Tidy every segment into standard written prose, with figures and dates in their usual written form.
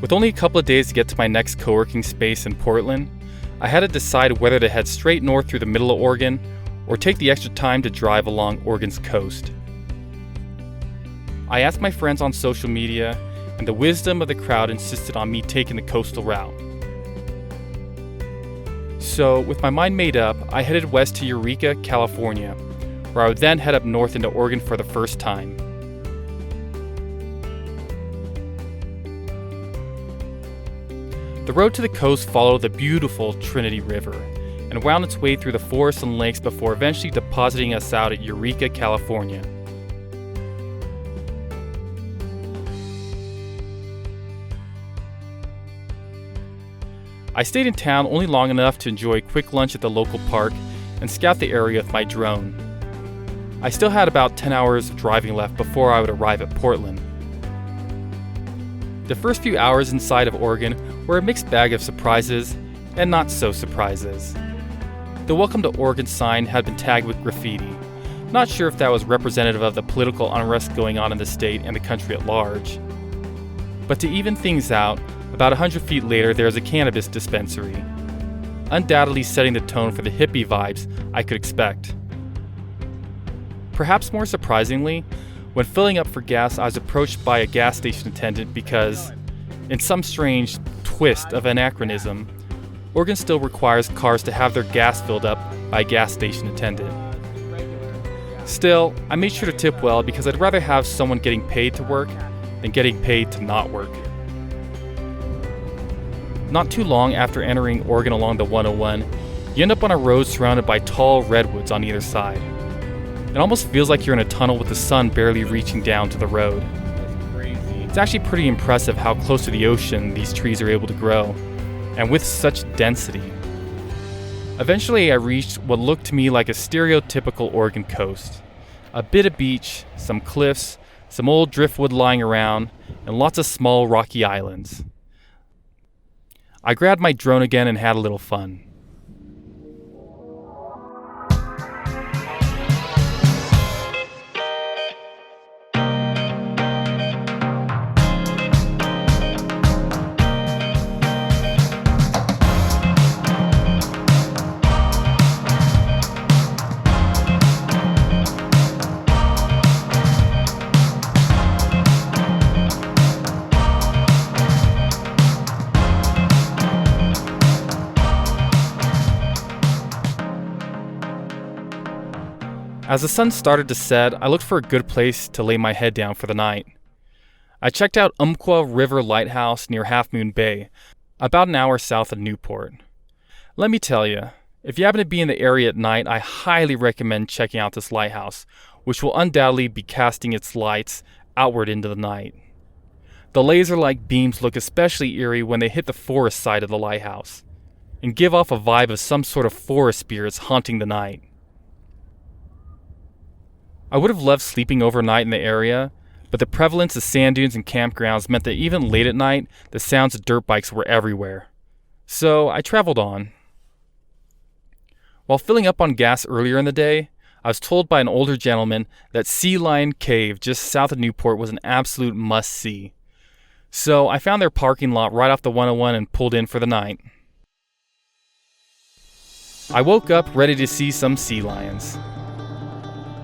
With only a couple of days to get to my next co-working space in Portland, I had to decide whether to head straight north through the middle of Oregon or take the extra time to drive along Oregon's coast. I asked my friends on social media, and the wisdom of the crowd insisted on me taking the coastal route. So, with my mind made up, I headed west to Eureka, California, where I would then head up north into Oregon for the first time. The road to the coast followed the beautiful Trinity River and wound its way through the forests and lakes before eventually depositing us out at Eureka, California. I stayed in town only long enough to enjoy a quick lunch at the local park and scout the area with my drone. I still had about 10 hours of driving left before I would arrive at Portland. The first few hours inside of Oregon were a mixed bag of surprises and not so surprises. The Welcome to Oregon sign had been tagged with graffiti. Not sure if that was representative of the political unrest going on in the state and the country at large. But to even things out, about 100 feet later there was a cannabis dispensary, undoubtedly setting the tone for the hippie vibes I could expect. Perhaps more surprisingly, when filling up for gas, I was approached by a gas station attendant because, in some strange twist of anachronism, Oregon still requires cars to have their gas filled up by a gas station attendant. Still, I made sure to tip well because I'd rather have someone getting paid to work than getting paid to not work. Not too long after entering Oregon along the 101, you end up on a road surrounded by tall redwoods on either side. It almost feels like you're in a tunnel with the sun barely reaching down to the road. It's actually pretty impressive how close to the ocean these trees are able to grow, and with such density. Eventually I reached what looked to me like a stereotypical Oregon coast. A bit of beach, some cliffs, some old driftwood lying around, and lots of small rocky islands. I grabbed my drone again and had a little fun. As the sun started to set, I looked for a good place to lay my head down for the night. I checked out Umpqua River Lighthouse near Half Moon Bay, about an hour south of Newport. Let me tell you, if you happen to be in the area at night, I highly recommend checking out this lighthouse, which will undoubtedly be casting its lights outward into the night. The laser-like beams look especially eerie when they hit the forest side of the lighthouse, and give off a vibe of some sort of forest spirits haunting the night. I would have loved sleeping overnight in the area, but the prevalence of sand dunes and campgrounds meant that even late at night, the sounds of dirt bikes were everywhere. So I traveled on. While filling up on gas earlier in the day, I was told by an older gentleman that Sea Lion Cave just south of Newport was an absolute must-see. So I found their parking lot right off the 101 and pulled in for the night. I woke up ready to see some sea lions.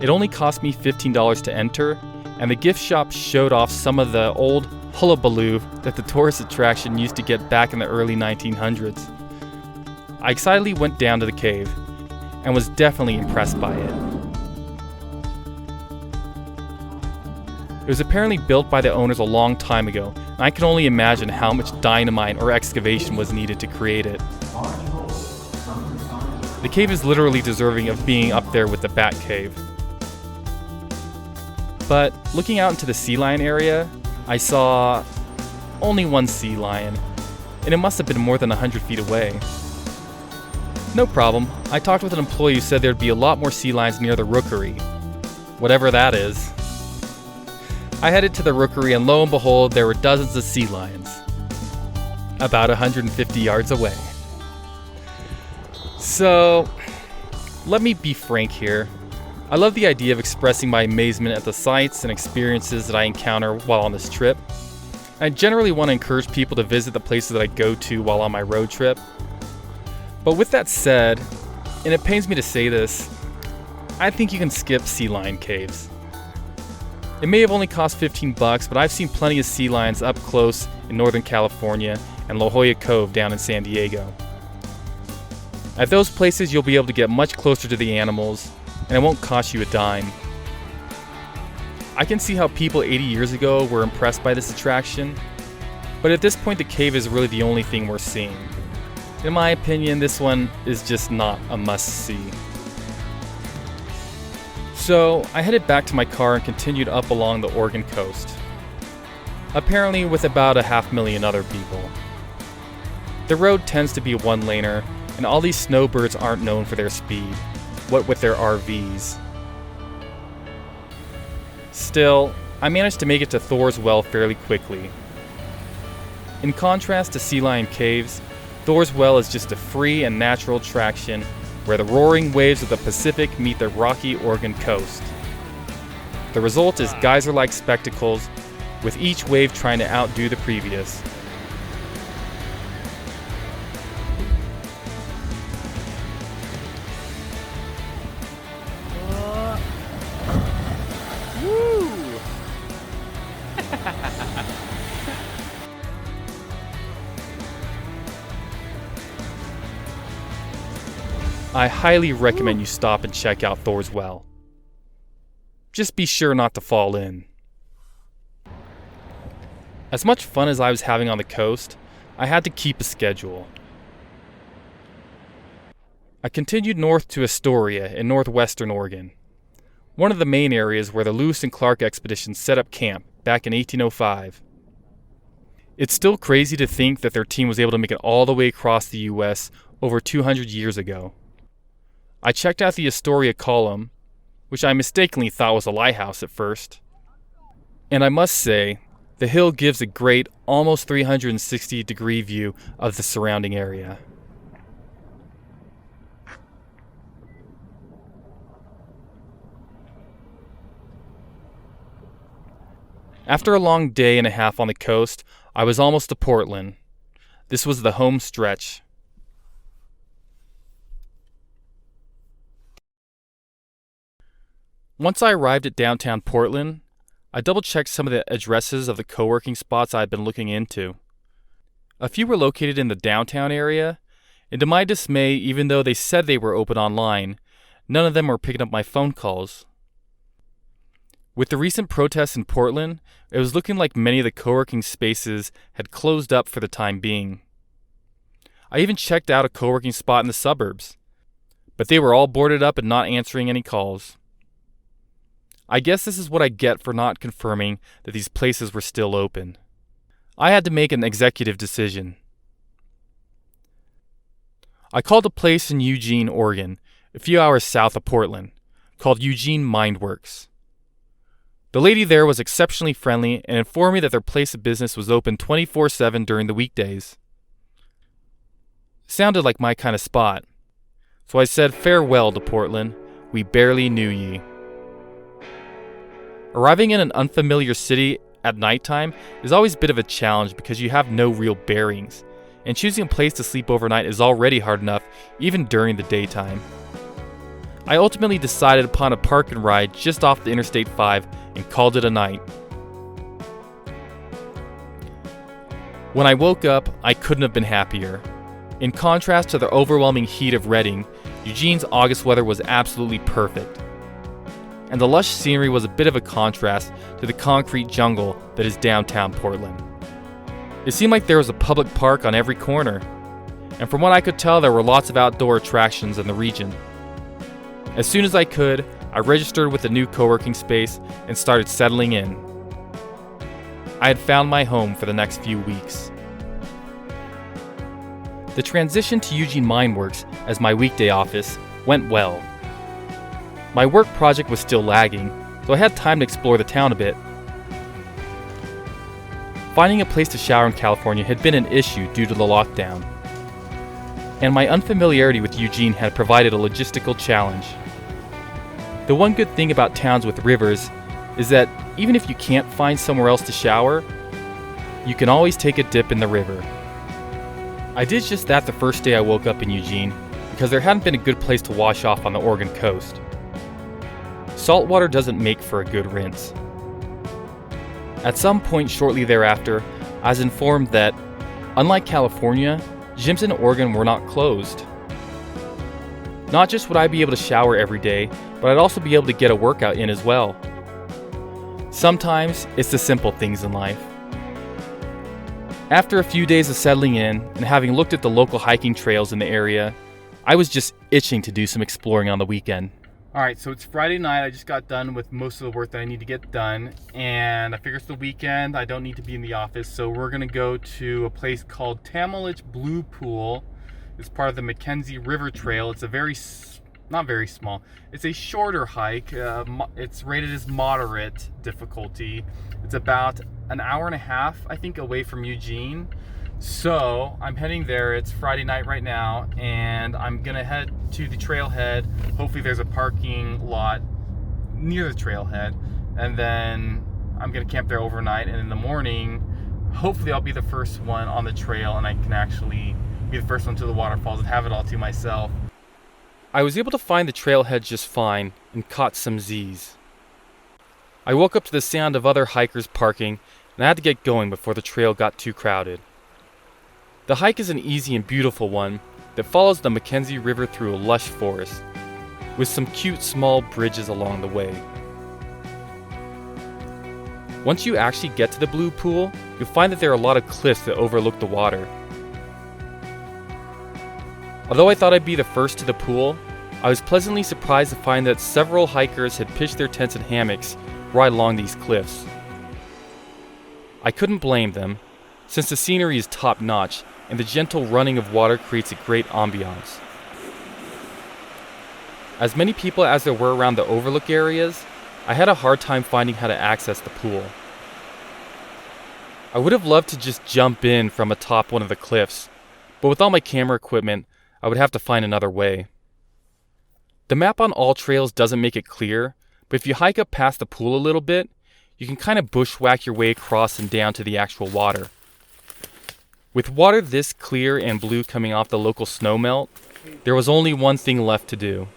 It only cost me $15 to enter, and the gift shop showed off some of the old hullabaloo that the tourist attraction used to get back in the early 1900s. I excitedly went down to the cave, and was definitely impressed by it. It was apparently built by the owners a long time ago, and I can only imagine how much dynamite or excavation was needed to create it. The cave is literally deserving of being up there with the Bat Cave. But looking out into the sea lion area, I saw only one sea lion, and it must have been more than 100 feet away. No problem, I talked with an employee who said there'd be a lot more sea lions near the rookery, whatever that is. I headed to the rookery and lo and behold, there were dozens of sea lions, about 150 yards away. So, let me be frank here. I love the idea of expressing my amazement at the sights and experiences that I encounter while on this trip. I generally want to encourage people to visit the places that I go to while on my road trip. But with that said, and it pains me to say this, I think you can skip sea lion caves. It may have only cost $15, but I've seen plenty of sea lions up close in Northern California and La Jolla Cove down in San Diego. At those places, you'll be able to get much closer to the animals, and it won't cost you a dime. I can see how people 80 years ago were impressed by this attraction, but at this point the cave is really the only thing we're seeing. In my opinion, this one is just not a must-see. So I headed back to my car and continued up along the Oregon coast, apparently with about 500,000 other people. The road tends to be a one-laner, and all these snowbirds aren't known for their speed, what with their RVs. Still, I managed to make it to Thor's Well fairly quickly. In contrast to Sea Lion Caves, Thor's Well is just a free and natural attraction where the roaring waves of the Pacific meet the rocky Oregon coast. The result is geyser-like spectacles, with each wave trying to outdo the previous. I highly recommend you stop and check out Thor's Well. Just be sure not to fall in. As much fun as I was having on the coast, I had to keep a schedule. I continued north to Astoria in northwestern Oregon, one of the main areas where the Lewis and Clark expedition set up camp back in 1805. It's still crazy to think that their team was able to make it all the way across the US over 200 years ago. I checked out the Astoria column, which I mistakenly thought was a lighthouse at first. And I must say, the hill gives a great, almost 360-degree view of the surrounding area. After a long day and a half on the coast, I was almost to Portland. This was the home stretch. Once I arrived at downtown Portland, I double-checked some of the addresses of the co-working spots I had been looking into. A few were located in the downtown area, and to my dismay, even though they said they were open online, none of them were picking up my phone calls. With the recent protests in Portland, it was looking like many of the co-working spaces had closed up for the time being. I even checked out a co-working spot in the suburbs, but they were all boarded up and not answering any calls. I guess this is what I get for not confirming that these places were still open. I had to make an executive decision. I called a place in Eugene, Oregon, a few hours south of Portland, called Eugene Mindworks. The lady there was exceptionally friendly and informed me that their place of business was open 24/7 during the weekdays. Sounded like my kind of spot. So I said farewell to Portland. We barely knew ye. Arriving in an unfamiliar city at nighttime is always a bit of a challenge because you have no real bearings, and choosing a place to sleep overnight is already hard enough even during the daytime. I ultimately decided upon a park and ride just off the Interstate 5 and called it a night. When I woke up, I couldn't have been happier. In contrast to the overwhelming heat of Redding, Eugene's August weather was absolutely perfect. And the lush scenery was a bit of a contrast to the concrete jungle that is downtown Portland. It seemed like there was a public park on every corner, and from what I could tell, there were lots of outdoor attractions in the region. As soon as I could, I registered with the new co-working space and started settling in. I had found my home for the next few weeks. The transition to Eugene Mindworks as my weekday office went well. My work project was still lagging, so I had time to explore the town a bit. Finding a place to shower in California had been an issue due to the lockdown, and my unfamiliarity with Eugene had provided a logistical challenge. The one good thing about towns with rivers is that even if you can't find somewhere else to shower, you can always take a dip in the river. I did just that the first day I woke up in Eugene, because there hadn't been a good place to wash off on the Oregon coast. Salt water doesn't make for a good rinse. At some point shortly thereafter, I was informed that, unlike California, gyms in Oregon were not closed. Not just would I be able to shower every day, but I'd also be able to get a workout in as well. Sometimes it's the simple things in life. After a few days of settling in and having looked at the local hiking trails in the area, I was just itching to do some exploring on the weekend. Alright, so it's Friday night. I just got done with most of the work that I need to get done, and I figure it's the weekend, I don't need to be in the office, so we're going to go to a place called Tamolitch Blue Pool. It's part of the Mackenzie River Trail. It's not very small. It's a shorter hike. It's rated as moderate difficulty. It's about an hour and a half, I think, away from Eugene. So I'm heading there. It's Friday night right now, and I'm gonna head to the trailhead. Hopefully there's a parking lot near the trailhead, and then I'm gonna camp there overnight, and in the morning hopefully I'll be the first one on the trail and I can actually be the first one to the waterfalls and have it all to myself. I was able to find the trailhead just fine and caught some Z's. I woke up to the sound of other hikers parking, and I had to get going before the trail got too crowded. The hike is an easy and beautiful one that follows the Mackenzie River through a lush forest, with some cute small bridges along the way. Once you actually get to the Blue Pool, you'll find that there are a lot of cliffs that overlook the water. Although I thought I'd be the first to the pool, I was pleasantly surprised to find that several hikers had pitched their tents and hammocks right along these cliffs. I couldn't blame them, since the scenery is top-notch and the gentle running of water creates a great ambiance. As many people as there were around the overlook areas, I had a hard time finding how to access the pool. I would have loved to just jump in from atop one of the cliffs, but with all my camera equipment, I would have to find another way. The map on all trails doesn't make it clear, but if you hike up past the pool a little bit, you can kind of bushwhack your way across and down to the actual water. With water this clear and blue coming off the local snowmelt, there was only one thing left to do.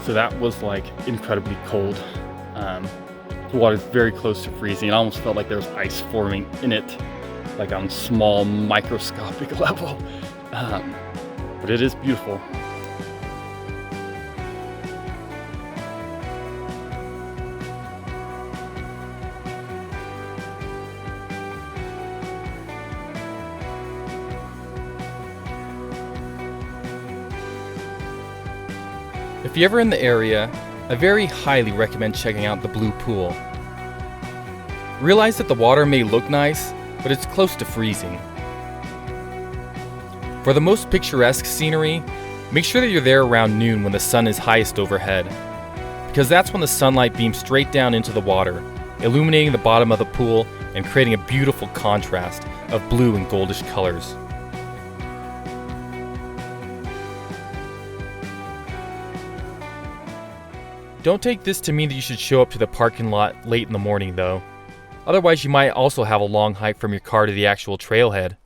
So that was like incredibly cold. The water's very close to freezing. It almost felt like there was ice forming in it, like on small microscopic level. But it is beautiful. If you're ever in the area, I very highly recommend checking out the Blue Pool. Realize that the water may look nice, but it's close to freezing. For the most picturesque scenery, make sure that you're there around noon when the sun is highest overhead, because that's when the sunlight beams straight down into the water, illuminating the bottom of the pool and creating a beautiful contrast of blue and goldish colors. Don't take this to mean that you should show up to the parking lot late in the morning though. Otherwise you might also have a long hike from your car to the actual trailhead.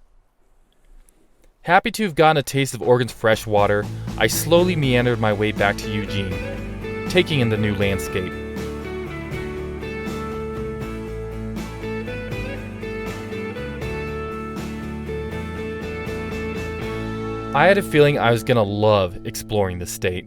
Happy to have gotten a taste of Oregon's fresh water, I slowly meandered my way back to Eugene, taking in the new landscape. I had a feeling I was gonna love exploring the state.